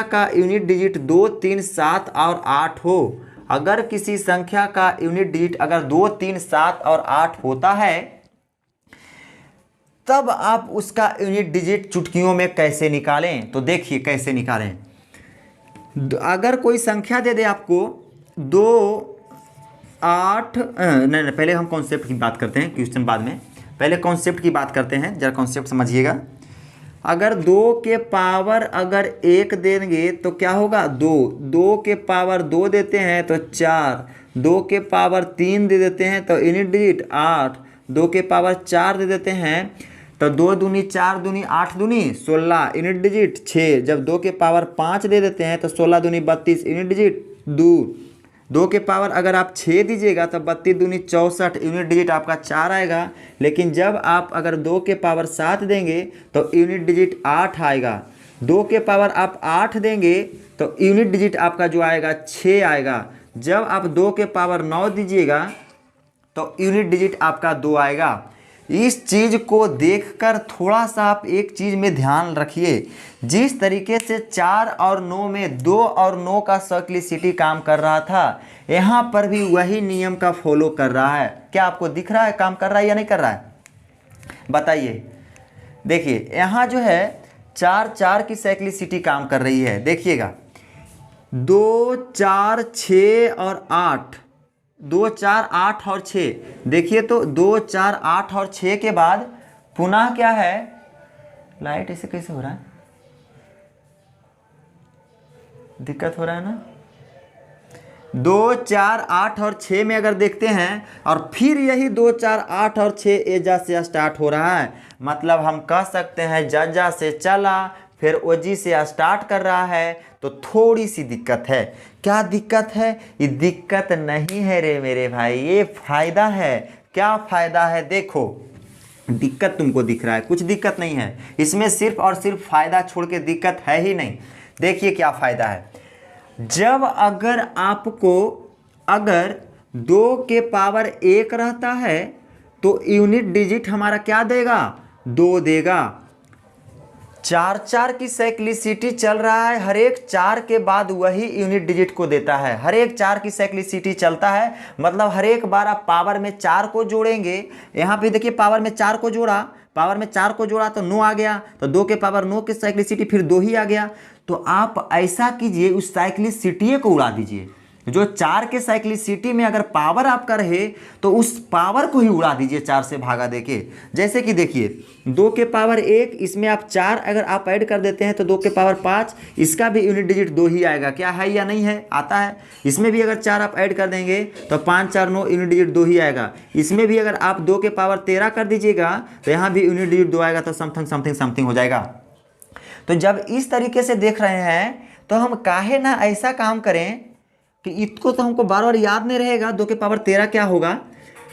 का यूनिट डिजिट 2, 3, 7 और 8 हो, अगर किसी संख्या का यूनिट डिजिट अगर 2, 3, 7 और 8 होता है, तब आप उसका यूनिट डिजिट चुटकियों में कैसे निकालें। तो देखिए कैसे निकालें। अगर कोई संख्या दे दे आपको 2, 8, नहीं पहले हम कॉन्सेप्ट की बात करते हैं, क्वेश्चन बाद में, पहले कॉन्सेप्ट की बात करते हैं, जरा कॉन्सेप्ट समझिएगा। अगर 2 के पावर अगर 1 देंगे तो क्या होगा, 2 के पावर 2 देते हैं तो 4, 2 के पावर 3 दे देते हैं तो यूनिट डिजिट 8, 2 के पावर 4 दे देते हैं तो 2 दूनी 4 दूनी 8 दूनी 16, यूनिट डिजिट 6। जब 2 के पावर 5 दे देते हैं तो 16 दूनी 32, यूनिट डिजिट 2 के पावर अगर आप 6 दीजिएगा तो 32 दूनी 64, यूनिट डिजिट आपका 4 आएगा। लेकिन जब आप अगर 2 के पावर 7 देंगे तो यूनिट डिजिट 8 आएगा। 2 के पावर आप 8 देंगे तो यूनिट डिजिट आपका जो आएगा 6 आएगा। जब आप 2 के पावर 9 दीजिएगा तो यूनिट डिजिट आपका 2 आएगा। इस चीज़ को देखकर थोड़ा सा आप एक चीज़ में ध्यान रखिए, जिस तरीके से 4 और 9 में 2 और 9 का साइक्लिसिटी काम कर रहा था, यहाँ पर भी वही नियम का फॉलो कर रहा है। क्या आपको दिख रहा है काम कर रहा है या नहीं कर रहा है, बताइए। देखिए यहाँ जो है 4, 4 की साइक्लिसिटी काम कर रही है। देखिएगा 2, 4, 6 और 8, 2, 4, 8 और 6। देखिए तो 2, 4, 8 और 6 के बाद पुनः क्या है, लाइट ऐसे कैसे हो रहा है, दिक्कत हो रहा है ना। 2, 4, 8 और 6 में अगर देखते हैं और फिर यही 2, 4, 8 और 6 एजा से स्टार्ट हो रहा है, मतलब हम कह सकते हैं जजा से चला फिर ओजी से स्टार्ट कर रहा है, तो थोड़ी सी दिक्कत है। क्या दिक्कत है, ये दिक्कत नहीं है रे मेरे भाई, ये फायदा है। क्या फायदा है, देखो दिक्कत तुमको दिख रहा है, कुछ दिक्कत नहीं है इसमें, सिर्फ और सिर्फ फायदा छोड़ के दिक्कत है ही नहीं। देखिए क्या फायदा है, जब अगर आपको अगर 2 के पावर 1 रहता है तो यूनिट डिजिट हमारा क्या देगा, 2 देगा। 4, 4 की साइक्लिसिटी चल रहा है, हर एक 4 के बाद वही यूनिट डिजिट को देता है। हर एक 4 की साइक्लिसिटी चलता है, मतलब हर एक बार आप पावर में 4 को जोड़ेंगे। यहाँ पे देखिए पावर में 4 को जोड़ा, पावर में 4 को जोड़ा तो 9 आ गया, तो 2 के पावर 9 की साइक्लिसिटी फिर 2 ही आ गया। तो आप ऐसा कीजिए, उस साइक्लिसिटी को उड़ा दीजिए। जो 4 के साइक्लिसिटी में अगर पावर आपका रहे तो उस पावर को ही उड़ा दीजिए 4 से भागा देके। जैसे कि देखिए 2 के पावर 1, इसमें आप 4 अगर आप ऐड कर देते हैं तो 2 के पावर 5, इसका भी यूनिट डिजिट 2 ही आएगा। क्या है या नहीं है, आता है। इसमें भी अगर 4 आप ऐड कर देंगे तो 5, 4, 9, यूनिट डिजिट 2 ही आएगा। इसमें भी अगर आप 2 के पावर 13 कर दीजिएगा तो यहाँ भी यूनिट डिजिट 2 आएगा, तो समथिंग समथिंग समथिंग हो जाएगा। तो जब इस तरीके से देख रहे हैं तो हम काहे ना ऐसा काम करें कि इसको तो हमको बार बार याद नहीं रहेगा 2 के पावर 13 क्या होगा,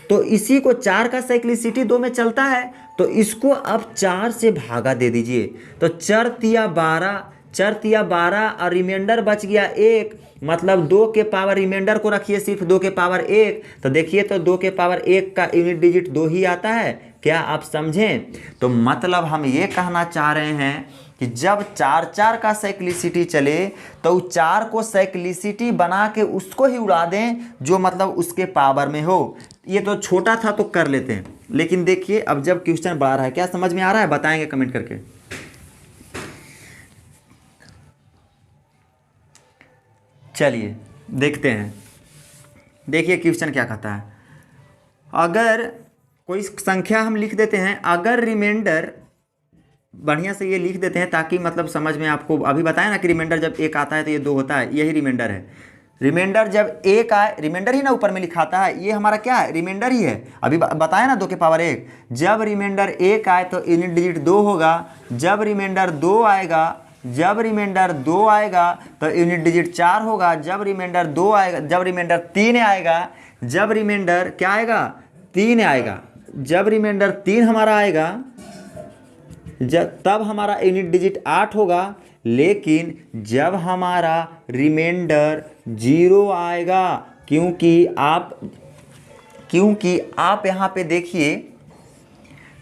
तो इसी को 4 का साइक्लिसिटी 2 में चलता है, तो इसको अब 4 से भागा दे दीजिए। तो 4 तिया 12 और रिमाइंडर बच गया 1, मतलब 2 के पावर रिमाइंडर को रखिए सिर्फ 2 के पावर 1, तो देखिए तो 2 के पावर 1 का यूनिट डिजिट 2 ही आता है। क्या आप समझें। तो मतलब हम ये कहना चाह रहे हैं कि जब 4, 4 का साइक्लिसिटी चले तो 4 को साइक्लिसिटी बना के उसको ही उड़ा दें जो मतलब उसके पावर में हो। ये तो छोटा था तो कर लेते हैं, लेकिन देखिए अब जब क्वेश्चन बड़ा रहा है, क्या समझ में आ रहा है, बताएंगे कमेंट करके। चलिए देखते हैं। देखिए क्वेश्चन क्या कहता है, अगर कोई संख्या हम लिख देते हैं, अगर रिमाइंडर, बढ़िया से ये लिख देते हैं ताकि मतलब समझ में, आपको अभी बताया ना कि रिमाइंडर जब 1 आता है तो ये 2 होता है, यही रिमाइंडर है। रिमाइंडर जब 1 आए, रिमाइंडर ही ना ऊपर में लिखा आता है, ये हमारा क्या है, रिमाइंडर ही है। अभी बताया ना 2 के पावर 1, जब रिमाइंडर 1 आए तो यूनिट डिजिट 2 होगा। जब रिमाइंडर 2 आएगा, जब रिमाइंडर 2 आएगा तो यूनिट डिजिट 4 होगा। जब रिमाइंडर 2 आएगा, जब रिमाइंडर 3 आएगा, जब रिमाइंडर क्या आएगा, 3 आएगा, जब रिमाइंडर 3 हमारा आएगा, तब हमारा यूनिट डिजिट 8 होगा। लेकिन जब हमारा रिमाइंडर 0 आएगा, क्योंकि आप क्योंकि आप यहाँ पे देखिए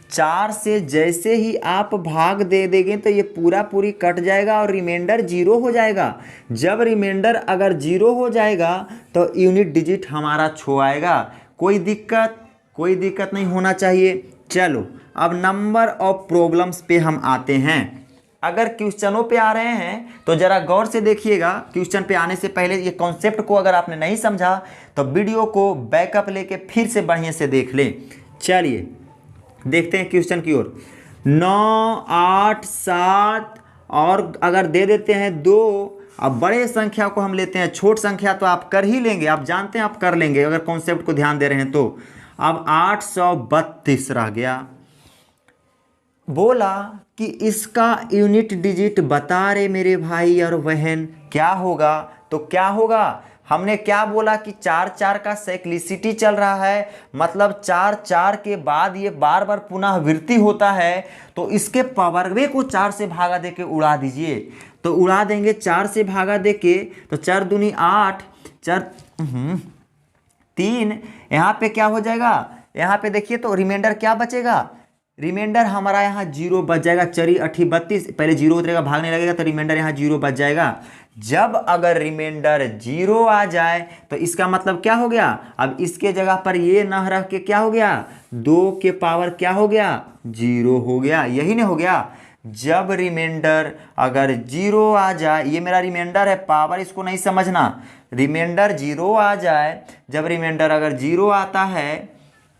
4 से जैसे ही आप भाग दे देंगे तो ये पूरा पूरी कट जाएगा और रिमाइंडर 0 हो जाएगा। जब रिमाइंडर अगर 0 हो जाएगा तो यूनिट डिजिट हमारा छो आएगा। कोई दिक्कत नहीं होना चाहिए। चलो अब नंबर ऑफ प्रॉब्लम्स पे हम आते हैं। अगर क्वेश्चनों पे आ रहे हैं तो ज़रा गौर से देखिएगा। क्वेश्चन पे आने से पहले ये कॉन्सेप्ट को अगर आपने नहीं समझा तो वीडियो को बैकअप लेके फिर से बढ़िया से देख लें। चलिए देखते हैं क्वेश्चन की ओर। 9, 8, 7 और अगर दे देते हैं 2। अब बड़े संख्या को हम लेते हैं, छोट संख्या तो आप कर ही लेंगे, आप जानते हैं आप कर लेंगे अगर कॉन्सेप्ट को ध्यान दे रहे हैं तो। अब 832 रह गया। बोला कि इसका यूनिट डिजिट बता रे मेरे भाई और बहन, क्या होगा? तो क्या होगा, हमने क्या बोला कि 4 4 का साइक्लिसिटी चल रहा है, मतलब 4 4 के बाद ये बार बार पुनः वृद्धि होता है। तो इसके पावरवे को 4 से भागा दे के उड़ा दीजिए। तो उड़ा देंगे 4 से भागा दे के, तो 4 दूनी 8, 4 3, यहाँ पे क्या हो जाएगा, यहाँ पे देखिए तो रिमाइंडर क्या बचेगा, रिमाइंडर हमारा यहाँ 0 बच जाएगा। 4 8 32, पहले 0 उतरेगा, भागने लगेगा तो रिमाइंडर यहाँ 0 बच जाएगा। जब अगर रिमाइंडर 0 आ जाए तो इसका मतलब क्या हो गया, अब इसके जगह पर ये न रख के क्या हो गया, 2 के पावर क्या हो गया, 0 हो गया। यही नहीं हो गया। जब रिमाइंडर अगर 0 आ जाए, ये मेरा रिमाइंडर है, पावर इसको नहीं समझना, रिमाइंडर 0 आ जाए, जब रिमाइंडर अगर 0 आता है,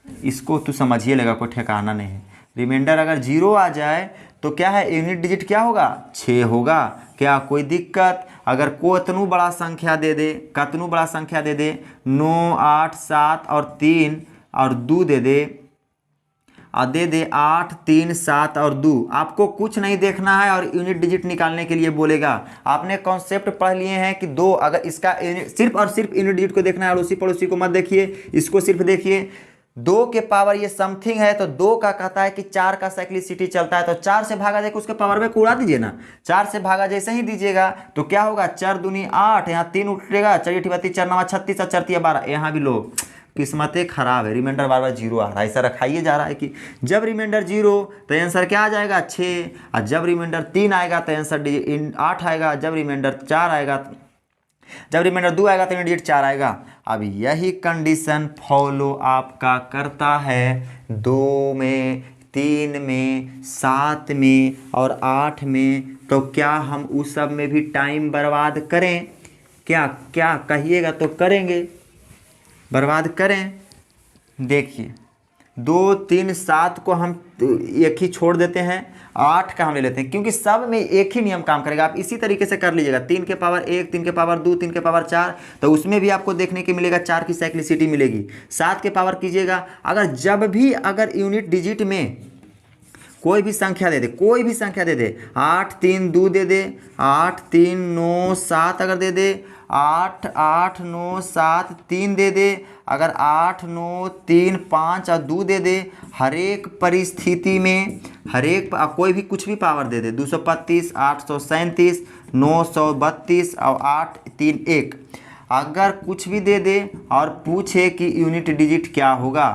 इसको तो समझिए लेगा, कोई ठिकाना नहीं है। रिमाइंडर अगर 0 आ जाए तो क्या है, यूनिट डिजिट क्या होगा, 6 होगा। क्या कोई दिक्कत? अगर कोतनू बड़ा संख्या दे दे, कतनू बड़ा संख्या दे दे, 9, 8, 7 और 3 और 2 दे दे, और दे दे 8, 3, 7 और 2, आपको कुछ नहीं देखना है और यूनिट डिजिट निकालने के लिए बोलेगा। आपने कॉन्सेप्ट पढ़ लिए हैं कि 2, अगर इसका सिर्फ और सिर्फ यूनिट डिजिट को देखना है, अड़ोसी पड़ोसी को मत देखिए, इसको सिर्फ देखिए। 2 के पावर ये समथिंग है, तो 2 का कहता है कि 4 का साइक्लिसिटी चलता है, तो 4 से भागा देकर उसके पावर में उड़ा दीजिए ना। 4 से भागा जैसे ही दीजिएगा तो क्या होगा, 4 दूनी 8, यहाँ 3 उठेगा, 4 8 32, 4 9 36 और 4 3 12, यहाँ भी लो किस्मतें खराब है, रिमाइंडर बार बार 0 आ रहा है। ऐसा रखाइए जा रहा है कि जब रिमाइंडर 0 तो आंसर क्या आ जाएगा, 6, और जब रिमाइंडर 3 आएगा तो आंसर 8 आएगा, जब रिमाइंडर 4 आएगा, जब रिमाइंडर 2 आएगा तो यूनिट 4 आएगा। अब यही कंडीशन फॉलो आपका करता है 2 में, 3 में, 7 में और 8 में। तो क्या हम उस सब में भी टाइम बर्बाद करें? क्या क्या कहिएगा तो करेंगे, बर्बाद करें। देखिए 2, 3, 7 को हम एक ही छोड़ देते हैं, 8 का हम ले लेते हैं, क्योंकि सब में एक ही नियम काम करेगा। आप इसी तरीके से कर लीजिएगा, 3 के पावर 1, 3 के पावर 2, 3 के पावर 4, तो उसमें भी आपको देखने के मिलेगा 4 की साइक्लिसिटी मिलेगी। 7 के पावर कीजिएगा, अगर जब भी अगर यूनिट डिजिट में कोई भी संख्या दे दे, कोई भी संख्या दे दे, 8 3 2 दे दे, 8 3 9 7 अगर दे दे, 8 8 9 7 3 दे दे, अगर 8 9 3 5 और 2 दे दे, हर एक परिस्थिति में हर एक कोई भी कुछ भी पावर दे दे, 225, 837, 932 और 8 3 1, अगर कुछ भी दे दे और पूछे कि यूनिट डिजिट क्या होगा,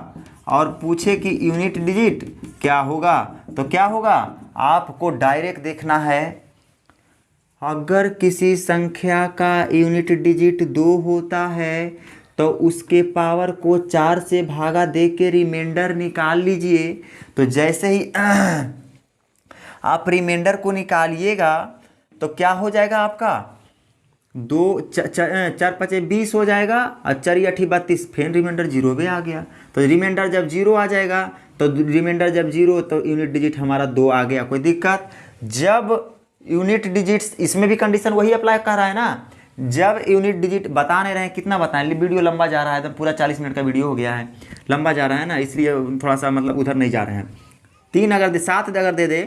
और पूछे कि यूनिट डिजिट क्या होगा, तो क्या होगा, आपको डायरेक्ट देखना है। अगर किसी संख्या का यूनिट डिजिट 2 होता है तो उसके पावर को 4 से भागा दे के रिमाइंडर निकाल लीजिए। तो जैसे ही आप रिमाइंडर को निकालिएगा तो क्या हो जाएगा आपका, 2 4 5 20 हो जाएगा, और 4 8 32, फिर रिमाइंडर 0 पे आ गया। तो रिमाइंडर जब 0 आ जाएगा, तो रिमाइंडर जब 0 तो यूनिट डिजिट हमारा 2 आ गया। कोई दिक्कत? जब यूनिट डिजिट्स, इसमें भी कंडीशन वही अप्लाई कर रहा है ना, जब यूनिट डिजिट बता नहीं रहे हैं, कितना बताएं, वीडियो लंबा जा रहा है, तो पूरा 40 मिनट का वीडियो हो गया है, लंबा जा रहा है ना, इसलिए थोड़ा सा मतलब उधर नहीं जा रहे हैं। 3 अगर दे, 7 अगर दे दे,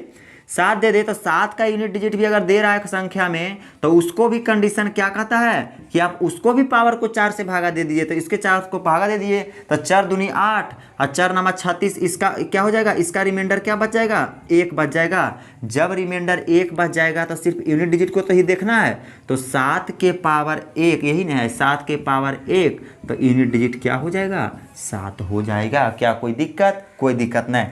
7 दे दे तो 7 का यूनिट डिजिट भी अगर दे रहा है संख्या में तो उसको भी कंडीशन क्या कहता है कि आप उसको भी पावर को 4 से भागा दे दीजिए। तो इसके 4 को भागा दे दिए तो 4 दूनी 8 और 4 नंबर 36, इसका क्या हो जाएगा, इसका रिमाइंडर क्या बच जाएगा, 1 बच जाएगा। जब रिमाइंडर 1 बच जाएगा तो सिर्फ यूनिट डिजिट को तो ही देखना है, तो 7 के पावर 1 यही ना है, 7 के पावर 1 तो यूनिट डिजिट क्या हो जाएगा, 7 हो जाएगा। क्या कोई दिक्कत, कोई दिक्कत नहीं।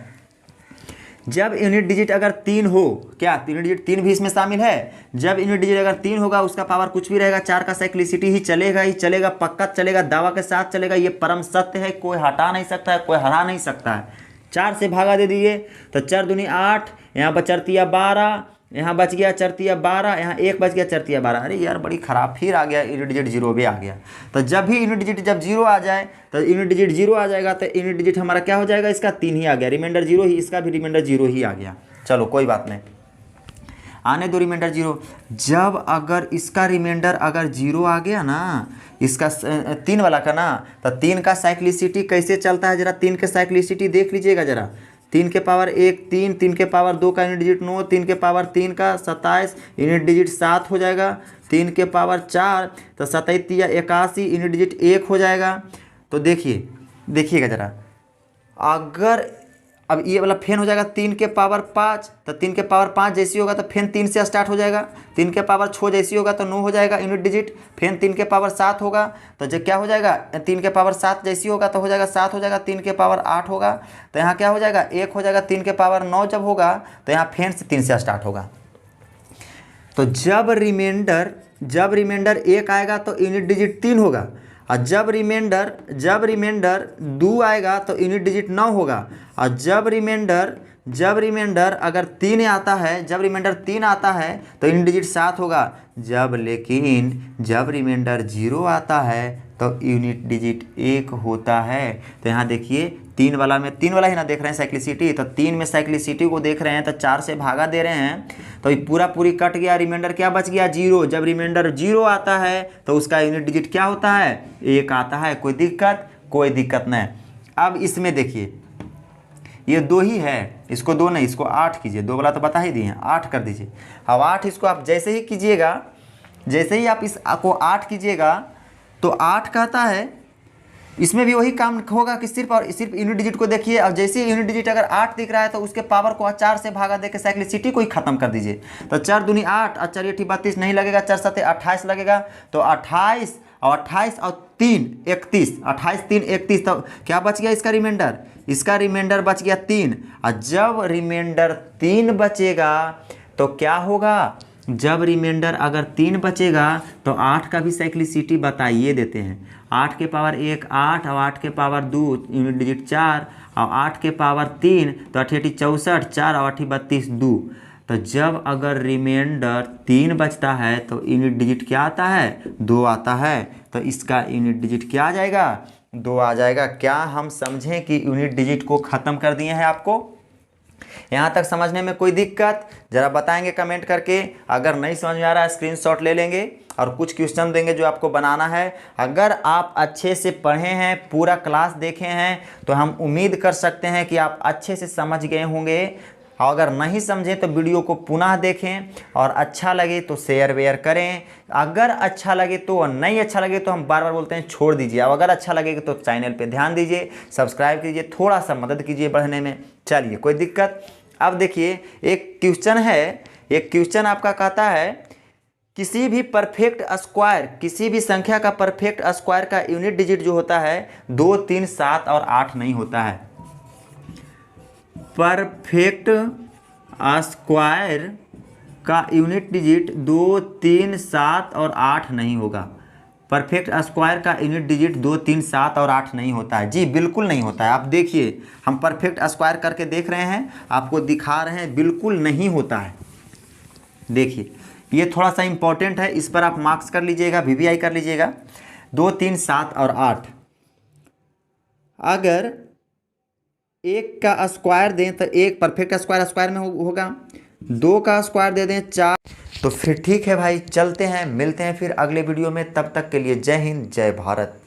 जब यूनिट डिजिट अगर 3 हो, क्या यूनिट डिजिट 3 भी इसमें शामिल है, जब यूनिट डिजिट अगर 3 होगा उसका पावर कुछ भी रहेगा, 4 का साइक्लिसिटी ही चलेगा, पक्का चलेगा, दावा के साथ चलेगा, ये परम सत्य है, कोई हटा नहीं सकता है, कोई हरा नहीं सकता है। 4 से भागा दे दीजिए तो 4 दूनी 8, यहाँ पर 4 तिया 12, यहाँ बच गया 4 तिया 12, यहाँ 1 बच गया 4 तिया 12। अरे यार बड़ी खराब, फिर आ गया यूनिट डिजिट 0 भी आ गया। तो जब भी यूनिट डिजिट जब 0 आ जाए तो यूनिट डिजिट 0 आ जाएगा तो यूनिट डिजिट हमारा क्या हो जाएगा, इसका 3 ही आ गया, रिमाइंडर 0 ही, इसका भी रिमाइंडर 0 ही आ गया। चलो कोई बात नहीं, आने दो रिमाइंडर 0। जब अगर इसका रिमाइंडर अगर 0 आ गया ना, इसका 3 वाला का ना, तो 3 का साइक्लिसिटी कैसे चलता है, जरा 3 के साइक्लिसिटी देख लीजिएगा जरा। 3 के पावर 1 3, 3 के पावर 2 का यूनिट डिजिट 9, 3 के पावर 3 का 27, यूनिट डिजिट 7 हो जाएगा। 3 के पावर 4 तो 27 या 81, यूनिट डिजिट 1 हो जाएगा। तो देखिएगा जरा, अगर अब ये वाला फेन हो जाएगा 3 के पावर 5, तो 3 के पावर 5 जैसी होगा तो फेन 3 से स्टार्ट हो जाएगा। 3 के पावर 6 जैसी होगा तो 9 हो जाएगा यूनिट डिजिट। फेन 3 के पावर 7 होगा तो जो क्या हो जाएगा, 3 के पावर 7 जैसी होगा तो हो जाएगा 7 हो जाएगा। 3 के पावर 8 होगा तो यहाँ क्या हो जाएगा, 1 हो जाएगा। 3 के पावर 9 जब होगा तो यहाँ फेन से 3 से स्टार्ट होगा। तो जब रिमाइंडर 1 आएगा तो यूनिट डिजिट 3 होगा, और जब रिमाइंडर 2 आएगा तो यूनिट डिजिट 9 होगा। और जब रिमाइंडर अगर 3 आता है, जब रिमाइंडर 3 आता है तो यूनिट डिजिट 7 होगा। जब रिमाइंडर 0 आता है तो यूनिट डिजिट 1 होता है। तो यहाँ देखिए 3 वाला ही ना देख रहे हैं साइक्लिसिटी, तो 3 में साइक्लिसिटी को देख रहे हैं तो 4 से भागा दे रहे हैं तो ये पूरी कट गया। रिमाइंडर क्या बच गया, 0। जब रिमाइंडर 0 आता है तो उसका यूनिट डिजिट क्या होता है, 1 आता है। कोई दिक्कत नहीं। अब इसमें देखिए ये 2 ही है, इसको 2 नहीं, इसको 8 कीजिए। 2 वाला तो बता ही दिए हैं, 8 कर दीजिए। अब 8 इसको आप जैसे ही कीजिएगा, जैसे ही आप इसको 8 कीजिएगा तो 8 कहता है, इसमें भी वही काम होगा कि सिर्फ यूनिट डिजिट को देखिए। और जैसे ही यूनिट डिजिट अगर 8 दिख रहा है तो उसके पावर को 4 से भागा देकर साइक्लिसिटी को ही खत्म कर दीजिए। तो 4 दूनी 8 और 4 8 32 नहीं लगेगा, 4 7 28 लगेगा। तो 28 और 3 31, 28 3 31, तो क्या बच गया इसका रिमाइंडर बच गया 3। और जब रिमाइंडर 3 बचेगा तो क्या होगा, जब रिमाइंडर अगर 3 बचेगा तो 8 का भी साइक्लिसिटी बताइए देते हैं। 8 के पावर 1 8 और 8 के पावर 2 यूनिट डिजिट 4 और 8 के पावर 3 तो 8 64, 4 और 8 32 2। तो जब अगर रिमाइंडर 3 बचता है तो यूनिट डिजिट क्या आता है, 2 आता है। तो इसका यूनिट डिजिट क्या आ जाएगा, 2 आ जाएगा। क्या हम समझें कि यूनिट डिजिट को ख़त्म कर दिए हैं आपको? यहाँ तक समझने में कोई दिक्कत ज़रा बताएंगे कमेंट करके। अगर नहीं समझ में आ रहा है स्क्रीनशॉट ले लेंगे और कुछ क्वेश्चन देंगे जो आपको बनाना है। अगर आप अच्छे से पढ़े हैं, पूरा क्लास देखे हैं, तो हम उम्मीद कर सकते हैं कि आप अच्छे से समझ गए होंगे। और अगर नहीं समझे तो वीडियो को पुनः देखें, और अच्छा लगे तो शेयर वेयर करें। अगर अच्छा लगे तो, नहीं अच्छा लगे तो हम बार बार बोलते हैं छोड़ दीजिए। अब अगर अच्छा लगेगा तो चैनल पे ध्यान दीजिए, सब्सक्राइब कीजिए, थोड़ा सा मदद कीजिए बढ़ने में। चलिए कोई दिक्कत। अब देखिए एक क्वेश्चन आपका कहता है किसी भी परफेक्ट स्क्वायर, किसी भी संख्या का परफेक्ट स्क्वायर का यूनिट डिजिट जो होता है 2 3 7 और 8 नहीं होता है। परफेक्ट स्क्वायर का यूनिट डिजिट 2 3 7 और 8 नहीं होगा। परफेक्ट स्क्वायर का यूनिट डिजिट 2 3 7 और 8 नहीं होता है। जी बिल्कुल नहीं होता है। आप देखिए हम परफेक्ट स्क्वायर करके देख रहे हैं, आपको दिखा रहे हैं, बिल्कुल नहीं होता है। देखिए ये थोड़ा सा इंपॉर्टेंट है, इस पर आप मार्क्स कर लीजिएगा, VVI कर लीजिएगा। 2 3 7 और 8 अगर 1 का स्क्वायर दें तो 1 परफेक्ट स्क्वायर में होगा। 2 का स्क्वायर दे दें 4, तो फिर ठीक है भाई, चलते हैं, मिलते हैं फिर अगले वीडियो में। तब तक के लिए जय हिंद, जय भारत।